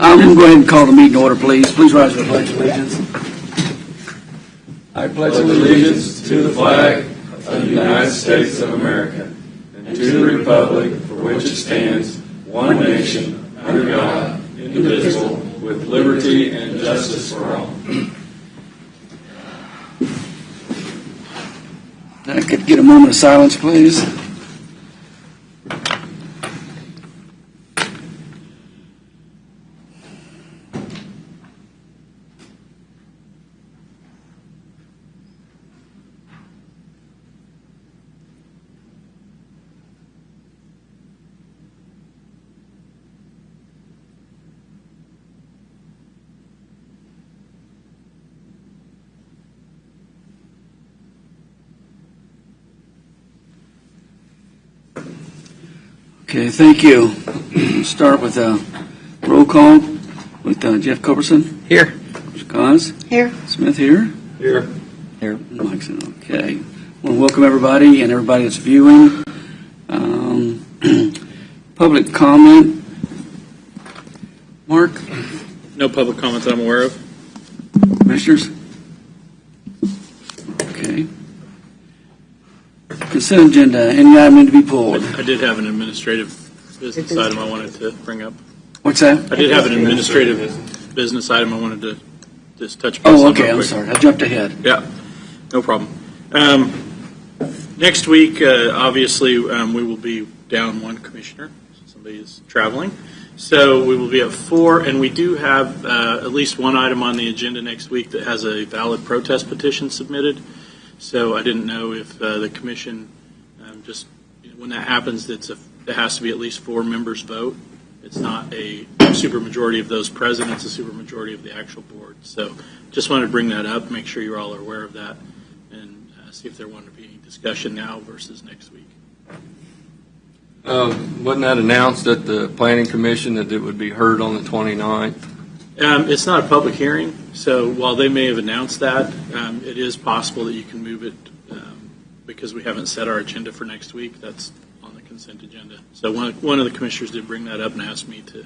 I'm going to go ahead and call the meeting to order, please. Please rise for the Pledge of Allegiance. I pledge allegiance to the flag of the United States of America and to the republic for which it stands, one nation, under God, indivisible, with liberty and justice for all. I could get a moment of silence, please. Okay, thank you. We'll start with a roll call with Jeff Culbertson. Here. KAAZ. Here. Smith here. Here. Here. Mikeson. Okay. I want to welcome everybody and everybody that's viewing. Public comment. Mark? No public comment that I'm aware of. Commissioners? Okay. Consent agenda. Any item need to be pulled? I did have an administrative business item I wanted to bring up. What's that? I did have an administrative business item I wanted to just touch base on. Oh, okay. real I'm quick. sorry. I jumped ahead. Yeah, no problem. Next week, obviously, we will be down one commissioner. Somebody is traveling. So we will be at 4, and we do have at least one item on the agenda next week that has a valid protest petition submitted. So I didn't know if the commission, just when that happens, it has to be at least 4 members vote. It's not a supermajority of those present, it's a supermajority of the actual board. So just wanted to bring that up, make sure you all are aware of that, and see if there wanted to be any discussion now versus next week. Wasn't that announced at the Planning Commission that it would be heard on the 29th? It's not a public hearing, so while they may have announced that, it is possible that you can move it because we haven't set our agenda for next week. That's on the consent agenda. So one of the commissioners did bring that up and asked me to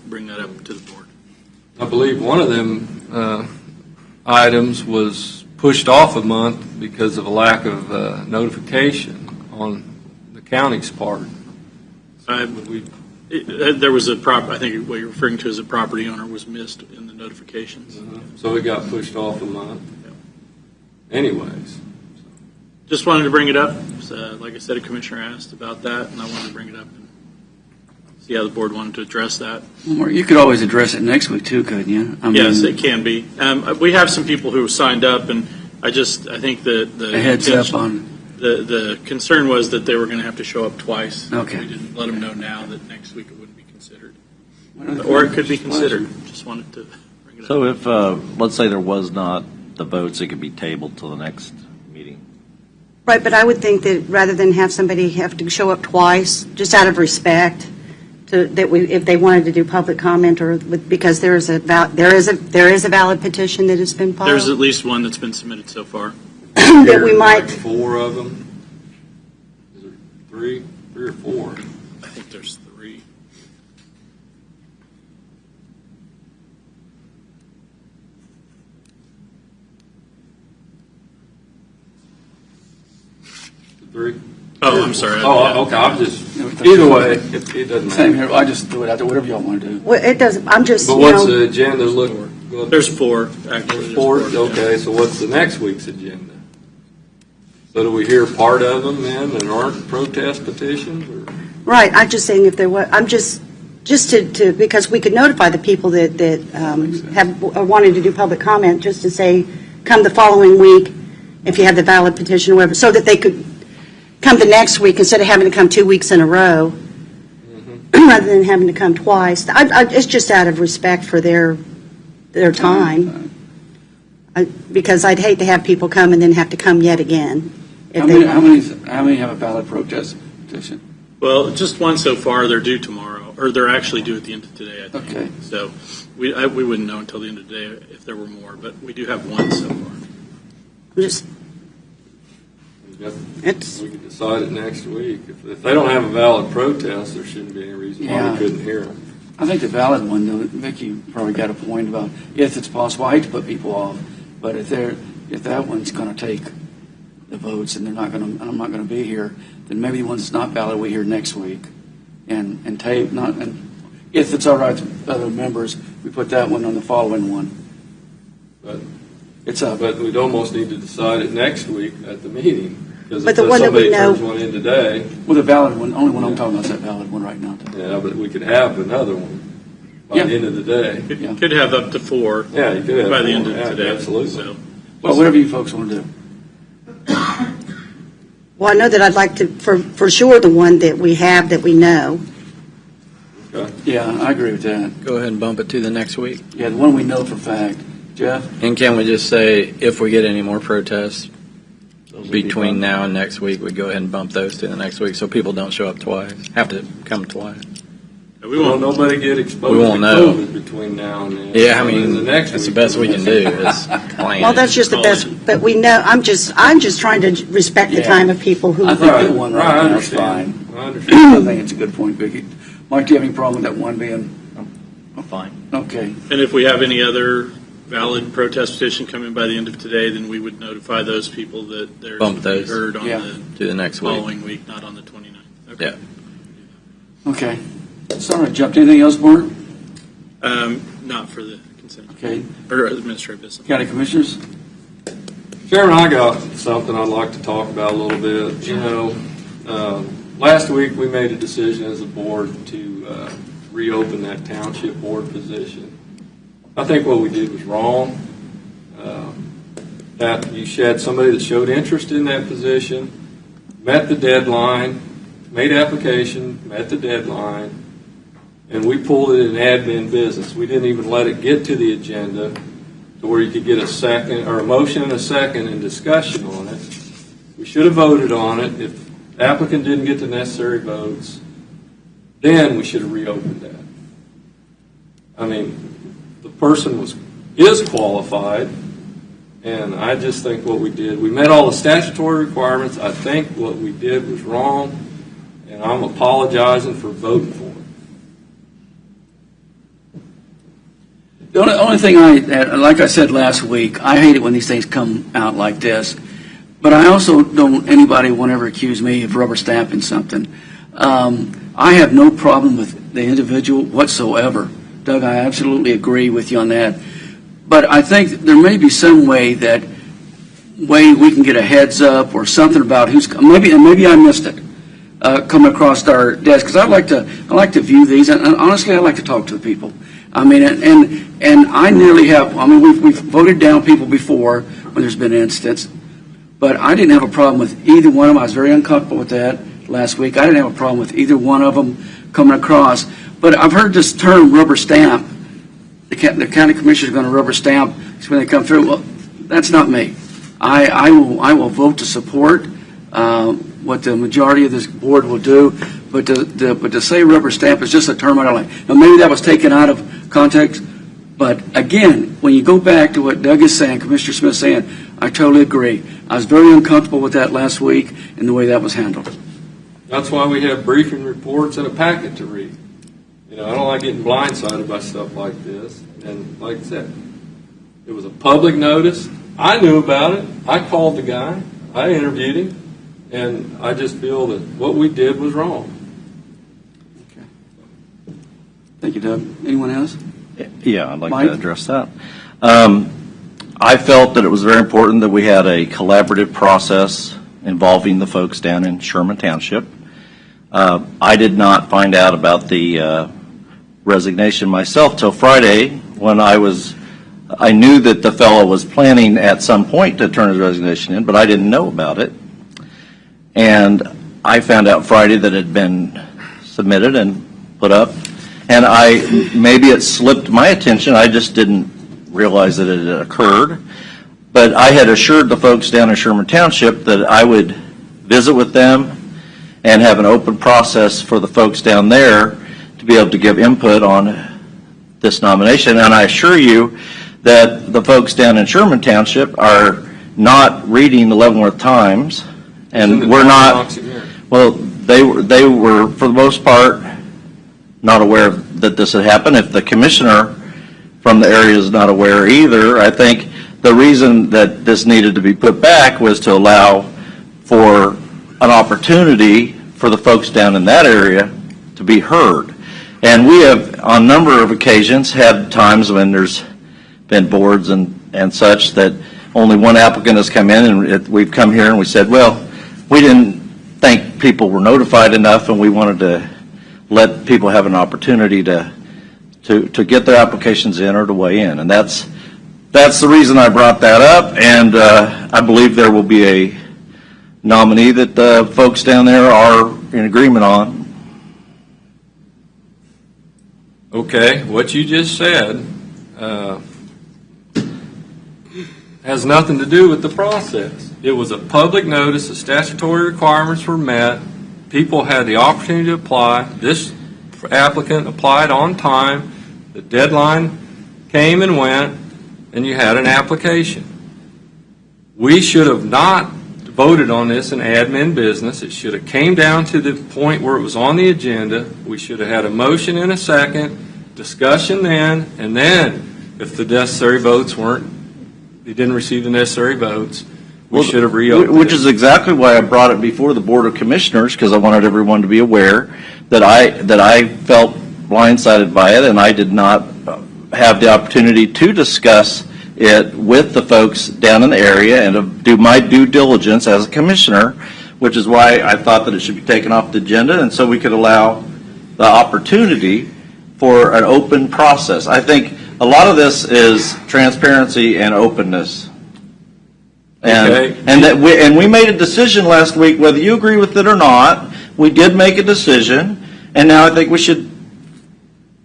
bring that up to the board. I believe one of them items was pushed off a month because of a lack of notification on the county's part. There was I think what you're referring to as a property owner was missed in the notifications. So it got pushed off a month. Yep. Anyways. Just wanted to bring it up. So, like I said, a commissioner asked about that, and I wanted to bring it up and see how the board wanted to address that. Or you could always address it next week too, couldn't you? Yes, it can be. We have some people who signed up, and I think the heads up on the concern was that they were going to have to show up twice. Okay. We didn't let them know now that next week it wouldn't be considered, or it could be considered. Just wanted to bring it up. So if, let's say there was not the votes, it could be tabled till the next meeting. Right, but I would think that rather than have somebody have to show up twice, just out of respect, if they wanted to do public comment or because there is a valid petition that has been filed. There's at least one that's been submitted so far. That we might. Like 4 of them? Is there 3 or 4? I think there's 3. Three? Oh, I'm sorry. Oh, okay. I'm just, either way, it doesn't Same matter. here. I just threw it out there. Whatever y'all want to do. Well, it doesn't. I'm just. But what's the agenda look? There's 4, actually. There's 4? yeah. Okay, so what's the next week's agenda? So do we hear part of them then that aren't protest petitions? Or? Right. I'm just saying if there was. I'm just to because we could notify the people that have wanted to do public comment just to say come the following week if you have the valid petition or whatever, so that they could come the next week instead of having to come 2 weeks in a row, rather than having to come twice. It's just out of respect for their time, because I'd hate to have people come and then have to come yet again. How many have a valid protest petition? Well, just one so far. They're due tomorrow, or they're actually due at the end of today, I think. Okay. So we wouldn't know until the end of the day if there were more, but we do have one so far. Just We can decide it next week. If they don't have a valid protest, there shouldn't be any reason why we couldn't hear them. I think the valid one, though, Vicky probably got a point about if it's possible. I hate to put people off, but if that one's going to take the votes and I'm not going to be here, then maybe the one that's not valid we hear next week, and if it's all right with other members, we put that one on the following one. But It's up. But we'd almost need to decide it next week at the meeting. Because But if the one that we somebody know- turns one in today, Well, the valid one, only one I'm talking about is that valid one right now. yeah, but we could have another one by Yeah. the end of the day. Yeah. Could have up to 4 Yeah, you could have. by the end more. of Yeah, today. Absolutely. So, Well, whatever you folks want to do. Well, I know that I'd like to, for sure, the one that we have that we know. Okay. Yeah, I agree with that. Go ahead and bump it to the next week. Yeah, the one we know for a fact. Jeff? And can we just say, if we get any more protests Those would be between fun. now and next week, we go ahead and bump those to the next week so people don't show up twice, have to come twice. we Well, won't. nobody get exposed We to won't know. COVID between now and then. Yeah, I And mean, the next that's the week, best we can do is plan. Well, that's just the best, but we know, I'm just trying to respect the Yeah. time of people who. I think Right, that one right, I right now is understand. fine. I understand. I think it's a good point, Vicki. Mike, do you have any problem with that one being? I'm fine. Okay. And if we have any other valid protest petition coming by the end of today, then we would notify those people that they're Bump those. heard on Yeah. To the next the week. following week, not on the 29th. Okay. Yeah. Okay. Sorry, jumped. Anything else, board? Not for the consent, Okay. or administrative business. County commissioners? Chairman, I got something I'd like to talk about a little bit. You know, last week we made a decision as a board to reopen that township board position. I think what we did was wrong. That you had somebody that showed interest in that position, met the deadline, made application, met the deadline, and we pulled it in admin business. We didn't even let it get to the agenda to where you could get a second, or a motion and a second and discussion on it. We should have voted on it. If the applicant didn't get the necessary votes, then we should have reopened that. I mean, the person is qualified, and I just think what we did, we met all the statutory requirements. I think what we did was wrong, and I'm apologizing for voting for it. The only thing like I said last week, I hate it when these things come out like this, but I also don't anybody won't ever accuse me of rubber stamping something. I have no problem with the individual whatsoever. Doug, I absolutely agree with you on that. But I think there may be some way we can get a heads up or something about who's maybe I missed it coming across our desk, because I like to view these, and honestly I like to talk to the people. I mean, and I nearly have. I mean, we've voted down people before when there's been incidents, but I didn't have a problem with either one of them. I was very uncomfortable with that last week. I didn't have a problem with either one of them coming across. But I've heard this term rubber stamp. The county commissioner is going to rubber stamp when they come through. Well, that's not me. I will vote to support what the majority of this board will do. But to say rubber stamp is just a term I don't like. Now, maybe that was taken out of context. But again, when you go back to what Doug is saying, Commissioner Smith saying, I totally agree. I was very uncomfortable with that last week and the way that was handled. That's why we have briefing reports and a packet to read. You know, I don't like getting blindsided by stuff like this. And like I said, it was a public notice. I knew about it. I called the guy. I interviewed him. And I just feel that what we did was wrong. Thank you, Doug. Anyone else? Yeah, I'd like Mike? to address that. I felt that it was very important that we had a collaborative process involving the folks down in Sherman Township. I did not find out about the resignation myself till Friday when I knew that the fellow was planning at some point to turn his resignation in, but I didn't know about it. And I found out Friday that it had been submitted and put up. And maybe it slipped my attention. I just didn't realize that it had occurred. But I had assured the folks down in Sherman Township that I would visit with them and have an open process for the folks down there to be able to give input on this nomination. And I assure you that the folks down in Sherman Township are not reading the Leavenworth Times, and we're not. Well, they were for the most part not aware of that this had happened. If the commissioner from the area is not aware either, I think the reason that this needed to be put back was to allow for an opportunity for the folks down in that area to be heard. And we have, on a number of occasions, had times when there's been boards and such that only one applicant has come in, and we've come here and we said, well, we didn't think people were notified enough, and we wanted to let people have an opportunity to get their applications in or to weigh in. And that's the reason I brought that up, and I believe there will be a nominee that the folks down there are in agreement on. Okay, what you just said has nothing to do with the process. It was a public notice, the statutory requirements were met, people had the opportunity to apply, this applicant applied on time, the deadline came and went, and you had an application. We should have not voted on this in admin business. It should have came down to the point where it was on the agenda. We should have had a motion in a second, discussion then, and then if the necessary votes they didn't receive the necessary votes, we should have reopened Which it. is exactly why I brought it before the Board of Commissioners, because I wanted everyone to be aware that I felt blindsided by it, and I did not have the opportunity to discuss it with the folks down in the area and to do my due diligence as a commissioner, which is why I thought that it should be taken off the agenda, and so we could allow the opportunity for an open process. I think a lot of this is transparency and openness. And, Okay. and we made a decision last week, whether you agree with it or not. We did make a decision, and now I think we should,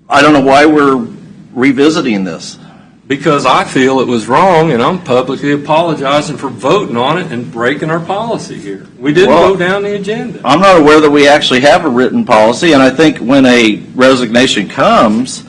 I don't know why we're revisiting this. Because I feel it was wrong, and I'm publicly apologizing for voting on it and breaking our policy here. We didn't Well, go down the agenda. I'm not aware that we actually have a written policy, and I think when a resignation comes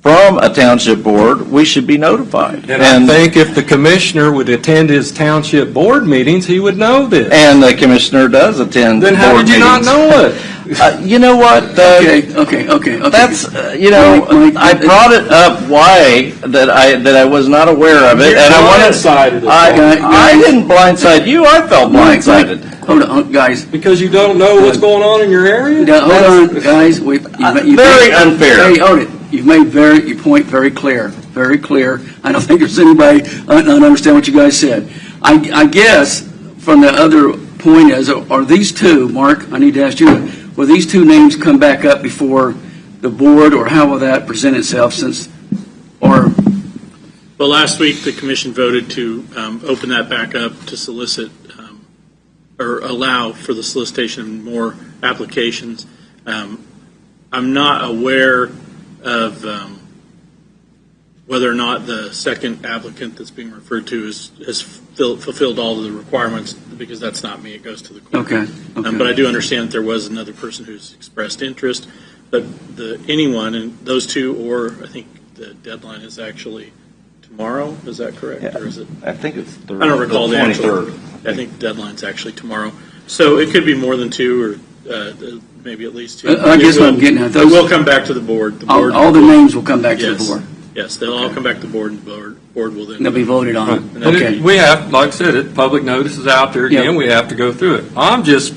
from a township board, we should be notified. And I think if the commissioner would attend his township board meetings, he would know this. And the commissioner does attend Then how board did you not meetings. know it? You know what? Okay. That's I brought it up. Why that I was not aware of it, You're and I wanted. blindsided. I didn't blindside you. I felt blindsided. Hold on, guys. Because you don't know what's going on in your area? Now, hold on, guys. Very unfair. Hey, hold it. You've made your point very clear. Very clear. I don't think there's anybody that don't understand what you guys said. I guess from the other point is, are these two, Mark, I need to ask you, will these two names come back up before the board, or how will that present itself Well, last week, the commission voted to open that back up to solicit or allow for the solicitation of more applications. I'm not aware of whether or not the second applicant that's being referred to has fulfilled all of the requirements, because that's not me. It goes to the clerk. Okay. But I do understand that there was another person who's expressed interest. But anyone, and those two, or I think the deadline is actually tomorrow. Is that correct? Yeah. Or is it? I think it's I don't recall the actual. 23rd. I think the deadline's actually tomorrow. So it could be more than two, or maybe at least two. I guess what I'm getting at, It will come back to the board. all the names will come back to the Yes. board. Yes, they'll all come back to the board, and the board will then. They'll be voted on. And Okay. we have, like I said, public notice is out there again. Yeah. We have to go through it. I'm just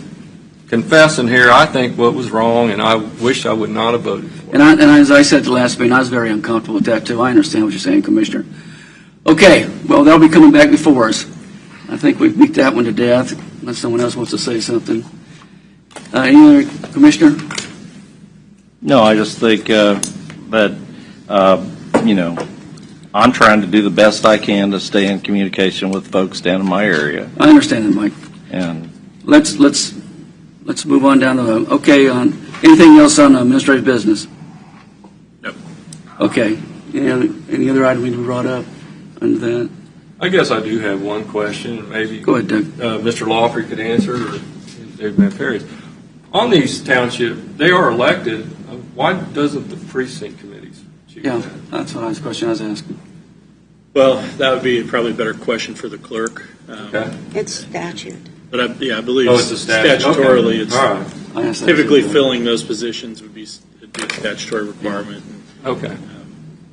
confessing here, I think what was wrong, and I wish I would not have voted for it. And as I said the last meeting, I was very uncomfortable with that, too. I understand what you're saying, Commissioner. Okay, well, they'll be coming back before us. I think we've beat that one to death, unless someone else wants to say something. Any other, Commissioner? No, I just think that I'm trying to do the best I can to stay in communication with folks down in my area, I understand that, Mike. and Let's move on down to anything else on administrative business? No. Okay. Any other item we brought up under that? I guess I do have one question, and maybe Go ahead, Doug. Mr. Lawfrey could answer, or David Van Perry. On these township, they are elected. Why doesn't the precinct committees choose Yeah, that? that's the question I was asking. Well, that would be probably a better question for the clerk. Okay. It's statute. But I believe Oh, it's a statute. statutorily, Okay. it's All right. I asked that typically too. filling those positions would be would be a statutory requirement. Okay.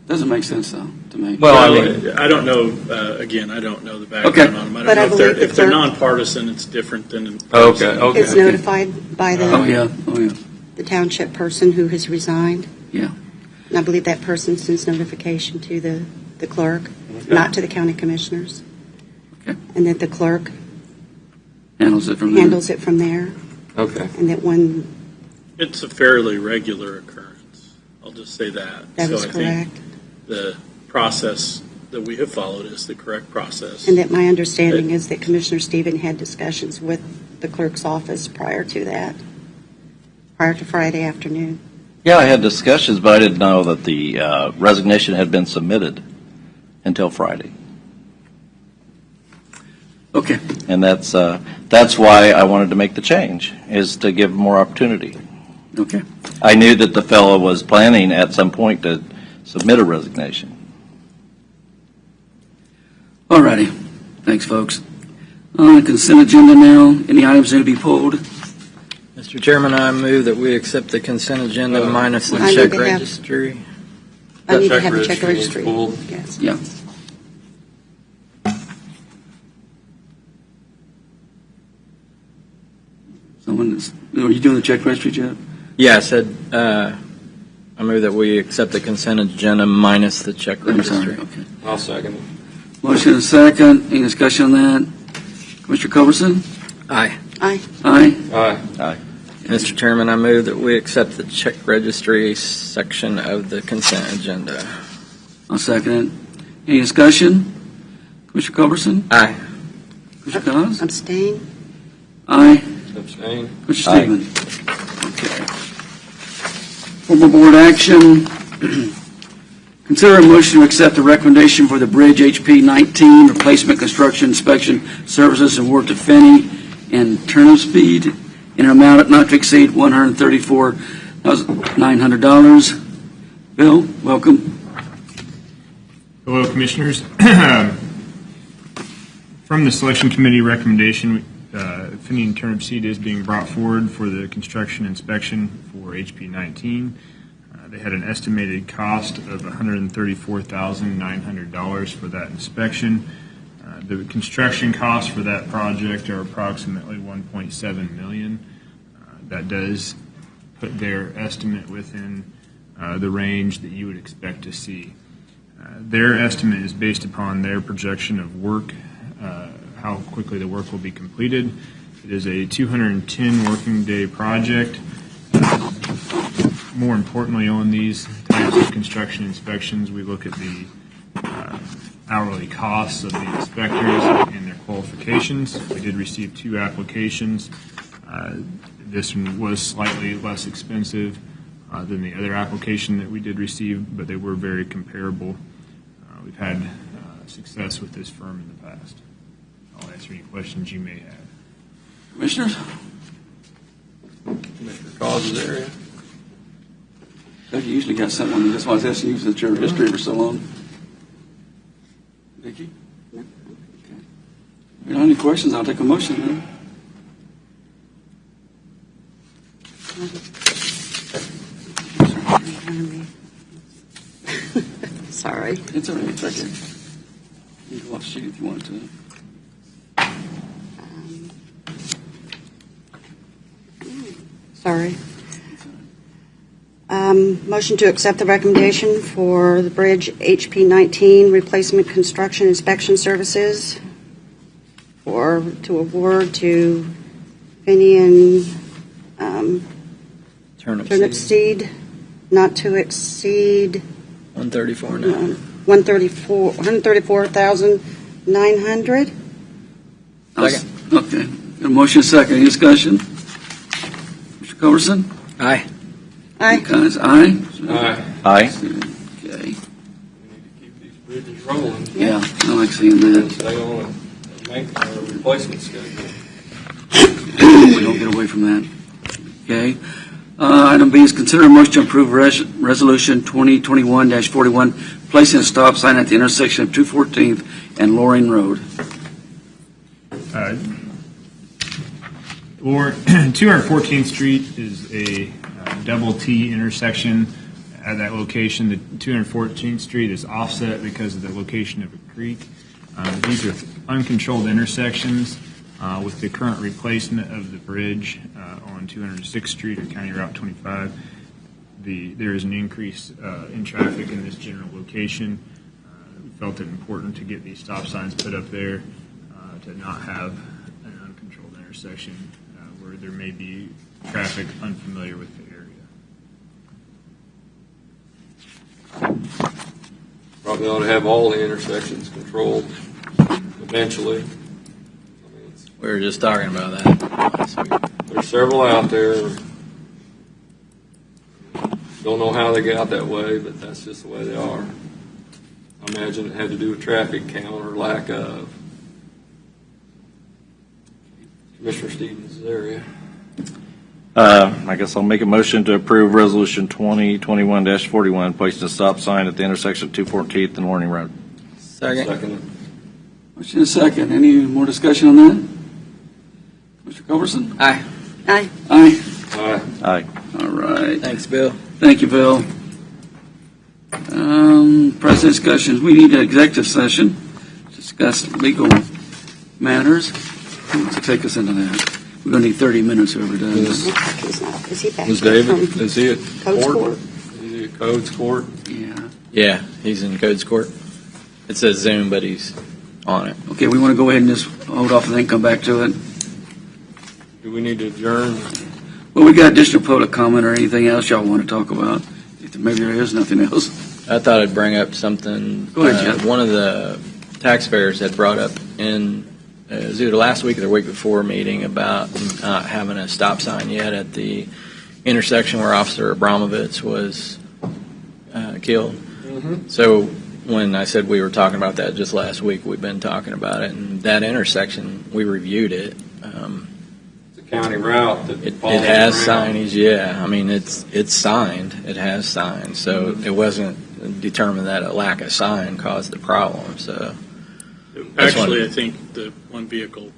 Doesn't make sense, though, to me. Well, I mean, I don't know, again, I don't know the background Okay. on them. I But I don't know believe if they're the- nonpartisan, it's different than. Okay. It's notified by Oh, the yeah, oh, yeah, the township person who has resigned. yeah. And I believe that person sends notification to the clerk, not to the county commissioners. Okay. And that the clerk Handles it from there. handles it from there, Okay. and that when It's a fairly regular occurrence. I'll just say that. that So is I think correct. the process that we have followed is the correct process. And that my understanding is that Commissioner Stephen had discussions with the clerk's office prior to that, prior to Friday afternoon. Yeah, I had discussions, but I didn't know that the resignation had been submitted until Friday. Okay, And that's why I wanted to make the change, is to give more opportunity. okay. I knew that the fellow was planning at some point to submit a resignation. All righty. Thanks, folks. On the consent agenda now, any items need to be pulled? Mr. Chairman, I move that we accept the consent agenda minus the I need check to have- registry. I need to check have a check registry registry. is pulled. Yes. Yeah. Are you doing the check registry, Jeff? Yeah, I said, I move that we accept the consent agenda minus the check I'm sorry, registry. okay. I'll second it. Motion and second. Any discussion on that? Commissioner Culbertson? Aye. Aye. Aye. Aye. Mr. Chairman, I move that we accept the check registry section of the consent agenda. I'll second it. Any discussion? Commissioner Culbertson? Aye. Commissioner KAAZ? Abstain? Aye. Abstain. Commissioner Aye. Stephen? Okay. Formal board action. Consider a motion to accept the recommendation for the Bridge HP 19 replacement construction inspection services and work to Finney and Turnipseed in an amount not to exceed $134,900. Bill, welcome. Hello, Commissioners. From the Selection Committee recommendation, Finney and Turnipseed is being brought forward for the construction inspection for HP 19. They had an estimated cost of $134,900 for that inspection. The construction costs for that project are approximately $1.7 million. That does put their estimate within the range that you would expect to see. Their estimate is based upon their projection of work, how quickly the work will be completed. It is a 210 working day project. More importantly, on these types of construction inspections, we look at the hourly costs of the inspectors and their qualifications. We did receive 2 applications. This one was slightly less expensive than the other application that we did receive, but they were very comparable. We've had success with this firm in the past. I'll answer any questions you may have. Commissioners? Commissioner KAAZ's area. You usually got something. That's why I was asking you since your history for so long. Vicki? No. Okay. If you don't have any questions, I'll take a motion then. Sorry. It's all right. It's right there. You can watch the sheet if you want to. Sorry. Motion to accept the recommendation for the Bridge HP 19 replacement construction inspection services or to award to Finney and Turnip Seed not to exceed 134 now. $134,900. Second. Okay. Got a motion second. Any discussion? Mr. Culbertson? Aye. Aye. KAAZ, aye. Aye. Aye. Okay. We need to keep these bridges rolling. Yeah, I like seeing that. Stay on a replacement schedule. We don't get away from that. Okay. Item B is consider a motion to approve Resolution 2021-41, placing a stop sign at the intersection of 214th and Loring Road. 214th Street is a double T intersection at that location. The 214th Street is offset because of the location of a creek. These are uncontrolled intersections. With the current replacement of the bridge on 206th Street or County Route 25, there is an increase in traffic in this general location. We felt it important to get these stop signs put up there to not have an uncontrolled intersection where there may be traffic unfamiliar with the area. Probably ought to have all the intersections controlled eventually. We were just talking about that last week. There's several out there. Don't know how they got that way, but that's just the way they are. I imagine it had to do with traffic count or lack of. Commissioner Stevens' area. I guess I'll make a motion to approve Resolution 2021-41, placing a stop sign at the intersection of 214th and Warning Road. Second. Motion is second. Any more discussion on that? Mr. Culbertson? Aye. Aye. Aye. Aye. Aye. All right. Thanks, Bill. Thank you, Bill. President discussions. We need an executive session to discuss legal matters. Who wants to take us into that? We're going to need 30 minutes, whoever does. He's not. Is he back? Is David? from Is he at Codes court? Court? Is he at Codes Court? Yeah. Yeah, he's in Codes Court. It says Zoom, but he's on it. Okay, we want to go ahead and just hold off and then come back to it. Do we need to adjourn? Well, we got additional public comment or anything else y'all want to talk about? Maybe there is nothing else. I thought I'd bring up something. Go ahead, Jeff. One of the taxpayers had brought up in it was either last week or the week before meeting about not having a stop sign yet at the intersection where Officer Abramovitz was killed. Mm-hmm. So when I said we were talking about that just last week, we've been talking about it. And that intersection, we reviewed it. It's a county route that It follows has around. signage, yeah. I mean, it's signed. It has signs. So it wasn't determined that a lack of sign caused the problem. So Actually, I think the one vehicle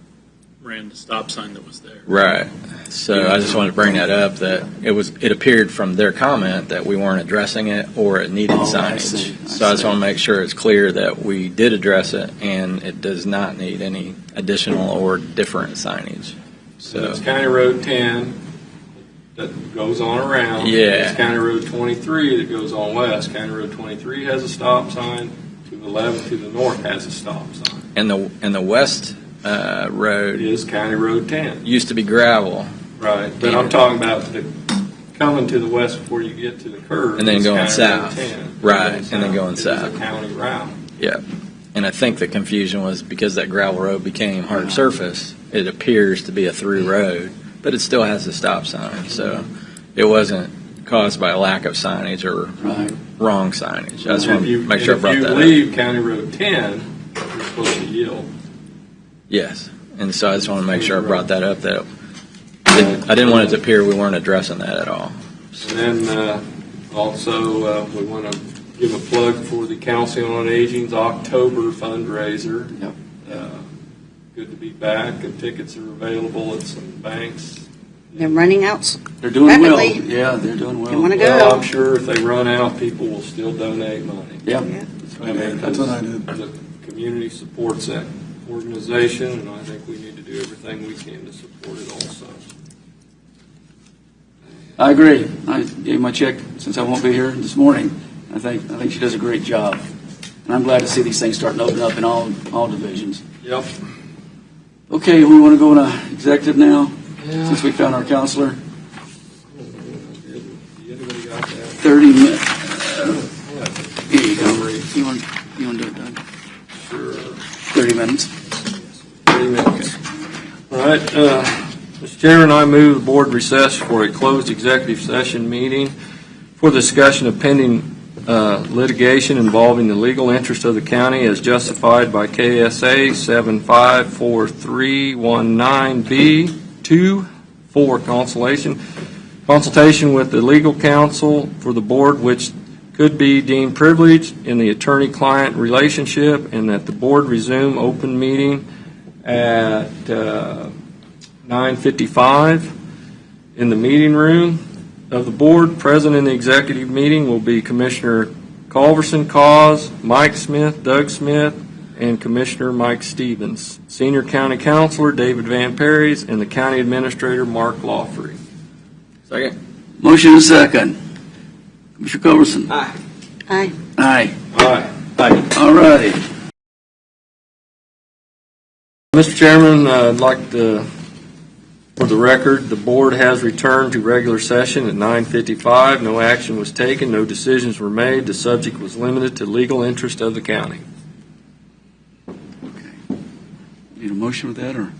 ran the stop sign that was there. right. So I just wanted to bring that up. That it appeared from their comment that we weren't addressing it or it needed Oh, I signage. see. So I just want to make sure it's clear that we did address it and it does not need any additional or different signage. So So it's County Road 10 that goes on around. Yeah. It's County Road 23 that goes on west. County Road 23 has a stop sign. 211 to the north has a stop sign. and the west It road is County Road 10. used to be gravel. Right. But I'm talking about coming to the west before you get to the curve. And then It's going County Road south. 10. Right, and then going It is south. a county route. Yeah. And I think the confusion was because that gravel road became hard surface, it appears to be a through road, but it still has a stop sign. So it wasn't caused by a lack of signage or Right. wrong signage. I just And want to make sure I brought If that you up. leave County Road 10, you're supposed to yield. Yes. And so I just want to make sure I brought that up. That I didn't want it to appear we weren't addressing that at all. And then also, we want to give a plug for the Council on Aging's October fundraiser. Yep. Good to be back, and tickets are available at some banks. They're running out. They're doing well. Rapidly. Yeah, they're doing They well. wanna go. Well, I'm sure if they run out, people will still donate money. Yep. Yeah. That's what I did. The community supports that organization, and I think we need to do everything we can to support it also. I agree. I gave my check since I won't be here this morning. I think she does a great job. And I'm glad to see these things starting to open up in all divisions. Yep. Okay, we want to go into executive now, since we found our counselor. Anybody got that? 30 minutes. Here you go. You want to do it, Doug? Sure. 30 minutes. 30 minutes. All right, Mr. Chairman, I move the board recess for a closed executive session meeting for discussion of pending litigation involving the legal interest of the county as justified by KSA 754319B2 for consultation with the legal counsel for the board which could be deemed privileged in the attorney-client relationship, and that the board resume open meeting at 9:55 in the meeting room, of the board, present in the executive meeting will be Commissioner Culbertson, KAAZ, Mike Smith, Doug Smith, and Commissioner Mike Stevens. Senior County Counselor David Van Perrys, and the County Administrator Mark LOUGHRY. Second. Motion and second. Commissioner Culbertson? Aye. Aye. Aye. Aye. All righty. Mr. Chairman, I'd like to, for the record, the board has returned to regular session at 9:55. No action was taken, no decisions were made. The subject was limited to legal interest of the county. Need a motion with that, or?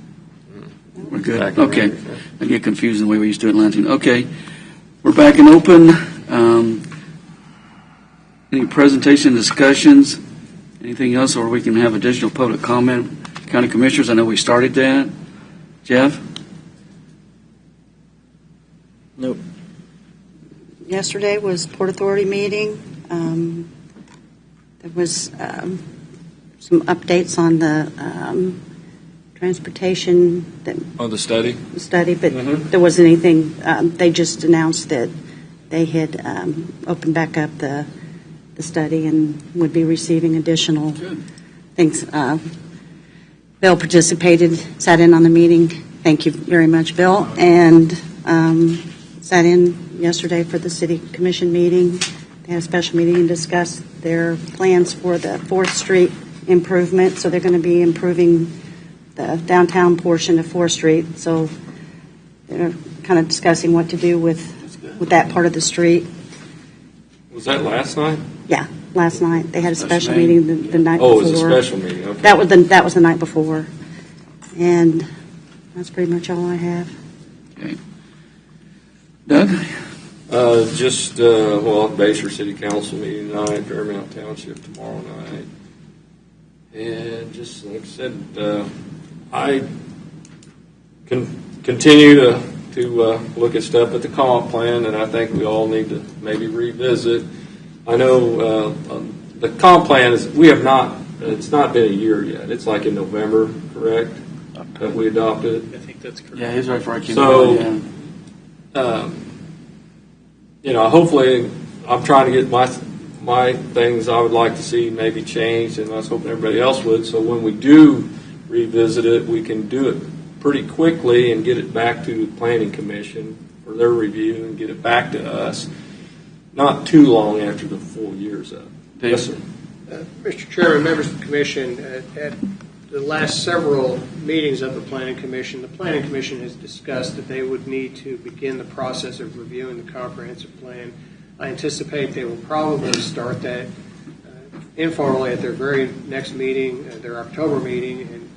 We're Back good? in Okay. regular session. I get confused in the way we used to do it in Lansing. Okay. We're back in open. Any presentation discussions? Anything else, or we can have additional public comment? County Commissioners, I know we started that. Jeff? Nope. Yesterday was Port Authority meeting. There was some updates on the transportation Oh, the study? study, but Mhm. there wasn't anything. They just announced that they had opened back up the study and would be receiving additional things. Bill participated, sat in on the meeting. Thank you very much, Bill. And sat in yesterday for the City Commission meeting. They had a special meeting and discussed their plans for the 4th Street improvement. So they're going to be improving the downtown portion of 4th Street. So they're kind of discussing what to do with that part of the street. Was that last night? Yeah, last night. They had a special meeting? meeting the night Oh, before. it was a special meeting, okay. That was the night before. And that's pretty much all I have. Okay. Doug? Basher City Council meeting tonight, Fairmount Township tomorrow night. And just like I said, I can continue to look at stuff at the comp plan, and I think we all need to maybe revisit. I know the comp plan it's not been a year yet. It's like in November, correct? That we adopted it. I think that's correct. Yeah, he's right for our So- yeah. Hopefully, I'm trying to get my things I would like to see maybe changed, and I was hoping everybody else would. So when we do revisit it, we can do it pretty quickly and get it back to the Planning Commission for their review and get it back to us, not too long after the full year's up. Dave? Yes, sir. Mr. Chairman, members of the Commission, at the last several meetings of the Planning Commission, the Planning Commission has discussed that they would need to begin the process of reviewing the comprehensive plan. I anticipate they will probably start that informally at their very next meeting, their October meeting, and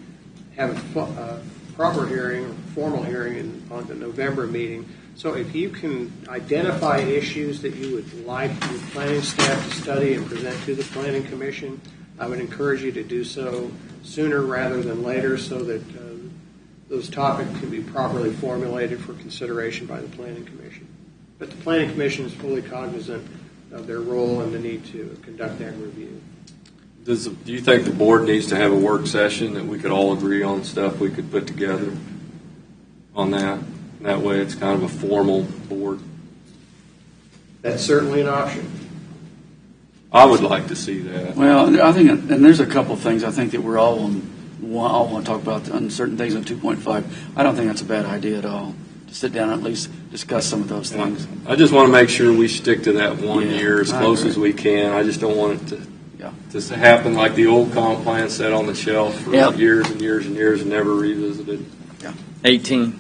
have a proper hearing, or formal hearing on the November meeting. So if you can identify issues that you would like your planning staff to study and present to the Planning Commission, I would encourage you to do so sooner rather than later so that those topics can be properly formulated for consideration by the Planning Commission. But the Planning Commission is fully cognizant of their role and the need to conduct that review. Do you think the board needs to have a work session that we could all agree on stuff we could put together on that? And that way it's kind of a formal board. That's certainly an option. I would like to see that. Well, I think, and there's a couple of things I think that we're all want to talk about on certain things on 2.5. I don't think that's a bad idea at all, to sit down and at least discuss some of those things. I just want to make sure we stick to that 1 Yeah, year as I close agree. as we can. I just don't want it to happen like the old comp plan sat on the shelf for Yep. years and years and years and never revisited. 18.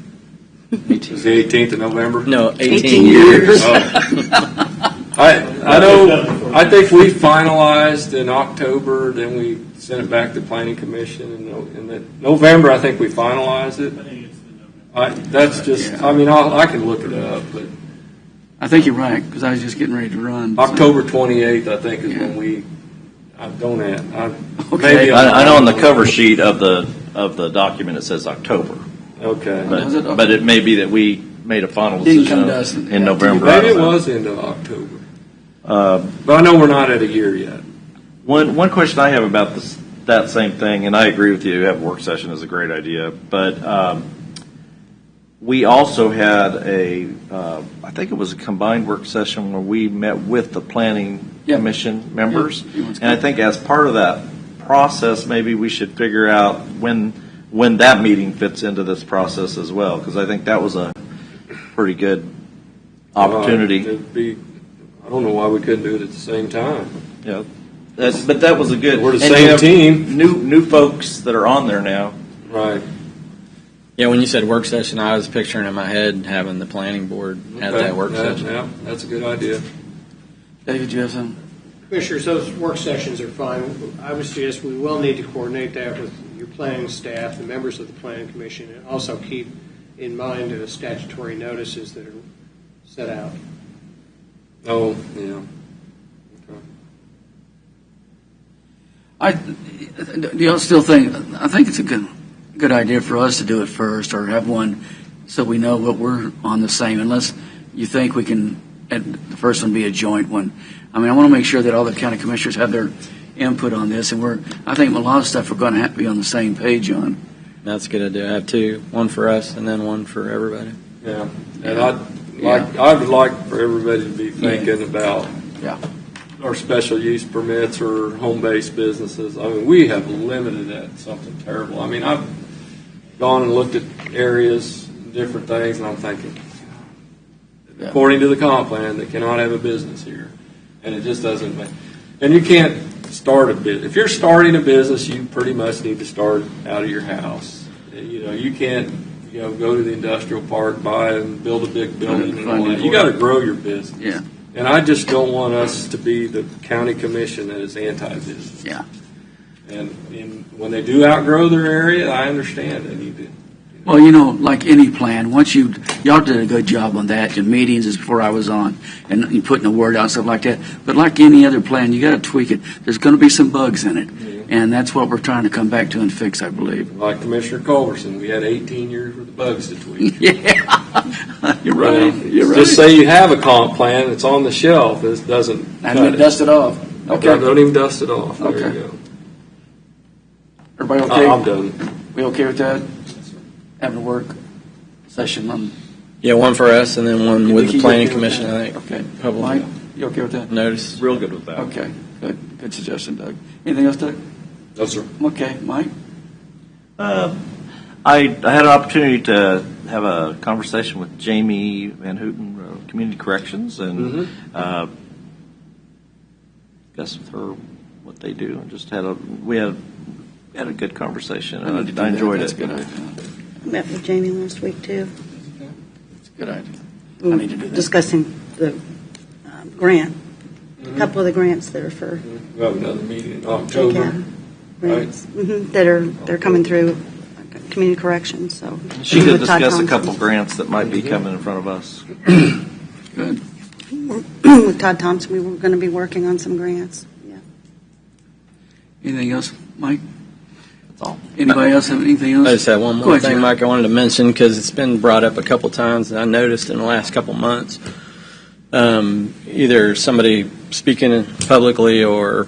Is the 18th of November? No, 18 18 years. Oh. I know. I think we finalized in October. Then we sent it back to Planning Commission in November. I think we finalized it. That's just. Yeah. I mean, I can look it up, but I think you're right, because I was just getting ready to run. so- October 28th, I think, is Yeah. when we. I don't have. Okay. Maybe I know on the cover sheet of the document it says October, Okay. Was it? but it may be that we made a final Didn't come decision to us. in November. Maybe I it don't know. was into October. But I know we're not at a year yet. One question I have about that same thing, and I agree with you, have a work session is a great idea, but we also had I think it was a combined work session where we met with the planning Yeah. commission members. Yeah. And I think as part of that process, maybe we should figure out when that meeting fits into this process as well, because I think that was a pretty good opportunity. I don't know why we couldn't do it at the same time. Yeah, but that was a good. We're the and same you have team. New folks that are on there now. Right. Yeah, when you said work session, I was picturing in my head having the planning board at that work session. Yeah, that's a good idea. David, do you have some? Commissioners, those work sessions are fine. I would suggest we will need to coordinate that with your planning staff, the members of the planning commission, and also keep in mind the statutory notices that are set out. Oh, yeah. Okay. Do y'all still think, I think it's a good idea for us to do it first, or have one so we know what we're on the same, unless you think we can, the first one be a joint one. I mean, I want to make sure that all the county commissioners have their input on this, and I think a lot of stuff we're going to have to be on the same page on. That's a good idea. I have two, one for us and then one for everybody. Yeah, and I would like for everybody to be thinking about our special use permits or home-based businesses. I mean, we have limited that something terrible. I mean, I've gone and looked at areas, different things, and I'm thinking, according to the comp plan, they cannot have a business here, and it just doesn't make. And you can't start a business. If you're starting a business, you pretty much need to start out of your house. You know, you can't, go to the industrial park, buy and build a big building and all that. You got to grow your business. Yeah. And I just don't want us to be the county commission that is anti-business. Yeah. And when they do outgrow their area, I understand they need to. Well, like any plan, y'all did a good job on that. The meetings is before I was on, and you putting the word out and stuff like that. But like any other plan, you got to tweak it. There's going to be some bugs in it, and that's what we're trying to come back to and fix, I believe. Like Commissioner Culbertson, we had 18 years worth of bugs to tweak. Yeah, you're right. You're right. Just say you have a comp plan, it's on the shelf. This doesn't And cut it. dust it off. Okay. Don't even dust it off. There Okay. you go. Everybody okay? I'm done. We okay with that? Having a work session on. Yeah, one for us and then one with Vicky, the planning you okay with commission, that? I think. Okay. Public Mike, you okay with that? notice. Real good with that. Okay. Good suggestion, Doug. Anything else, Doug? No, sir. Okay, Mike? I had an opportunity to have a conversation with Jamie Van Houten, Community Corrections, and discussed with her what they do, and just we had a good conversation, and I enjoyed That's it. a good idea. I met with Jamie last week, too. It's a good idea. I need to do that. Discussing the grant, a couple of the grants that are for We'll have another meeting in October. JCAT grants they're coming through community corrections. So She did with Todd discuss a Thompson. couple grants that might be coming in front of us. Good. With Todd Thompson, we were going to be working on some grants. Yeah. Anything else, Mike? That's all. Anybody else have anything else? I just have one Go more ahead, thing, Jeff. Mike, I wanted to mention because it's been brought up a couple times and I noticed in the last couple months. Either somebody speaking publicly or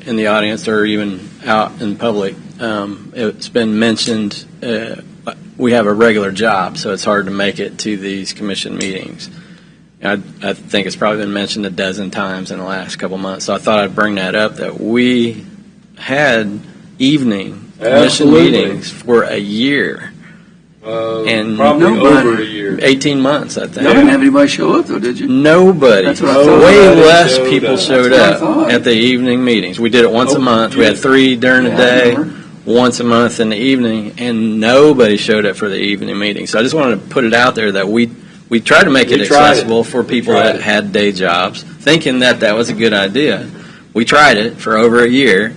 in the audience or even out in public, it's been mentioned we have a regular job, so it's hard to make it to these commission meetings. I think it's probably been mentioned a dozen times in the last couple months, so I thought I'd bring that up, that we had evening commission Absolutely. meetings for a year. And Probably nobody- over a year. 18 months, I think. Y'all didn't have anybody show up, though, did you? Nobody. That's what I thought. Way Nobody less showed people up. showed That's what I up thought. at the evening meetings. We did it once a month. We had 3 during the Yeah, I day, remember. once a month in the evening, and nobody showed up for the evening meeting. So I just wanted to put it out there that we tried to make it We tried accessible it. for We people tried that it. had day jobs, thinking that was a good idea. We tried it for over a year.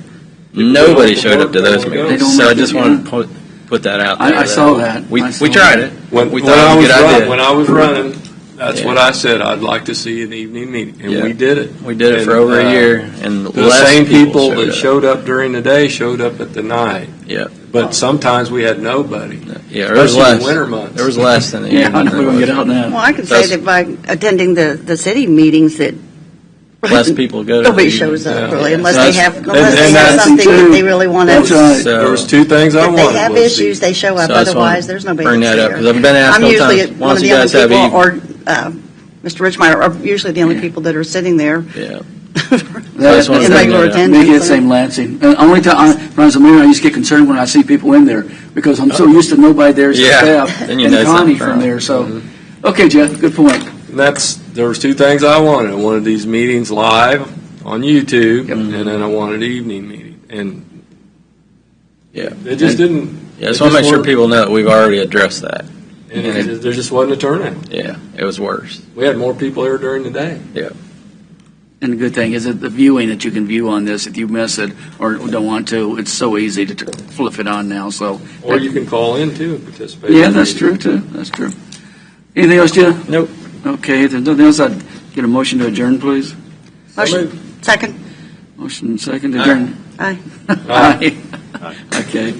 Nobody showed up to those They meetings. don't So I make just it, wanted to put that out there. I saw that. We I saw tried that. it. When, We when thought I it was was a good idea. when I was running, that's Yeah. what I said. I'd like to see an evening meeting, and Yeah. we did it. We did it for And, over a year, and The less same people showed that up. showed up during the day showed up at the night, Yeah, but sometimes we had nobody. yeah. There was Especially in less. winter months. There was less than a Yeah, year. I know we're going to get out Well, now. I could say that by attending the city meetings, that less people go to. Nobody the shows up, meetings. really, Yeah. unless So they that's- have, unless they and have that's something that true. they really want to. That's right. So- There was two things I If wanted. they have was issues, they show up, So I just wanna otherwise, there's nobody bring that's that up, here. 'cause I've been asked I'm all the usually time, one once of you the only guys have people, or Mr. Richmeyer are usually the only people that are sitting there Yeah. That's one in thing regular that- attendance. Me, it's same Lansing. And only time, when I was a mayor, I used to get concerned when I see people in there, because I'm so used to nobody there as the Yeah. staff, Then you and know Connie something's from wrong. there, so. Okay, Jeff, good point. And there was two things I wanted. I wanted these meetings live on YouTube, and then I wanted an evening meeting. And Yeah. it just didn't. Yeah, I just want to make sure people know that we've already addressed that. And there just wasn't a turnout. Yeah, it was worse. We had more people here during the day. And the good thing is that the viewing that you can view on this, if you miss it or don't want to, it's so easy to flip it on now, so. Or you can call in too and participate. Yeah, that's true, too. That's true. Anything else, Jeff? Nope. Okay, if there's nothing else, I'd get a motion to adjourn, please. Motion, second, Motion second to adjourn. aye. Aye. Okay.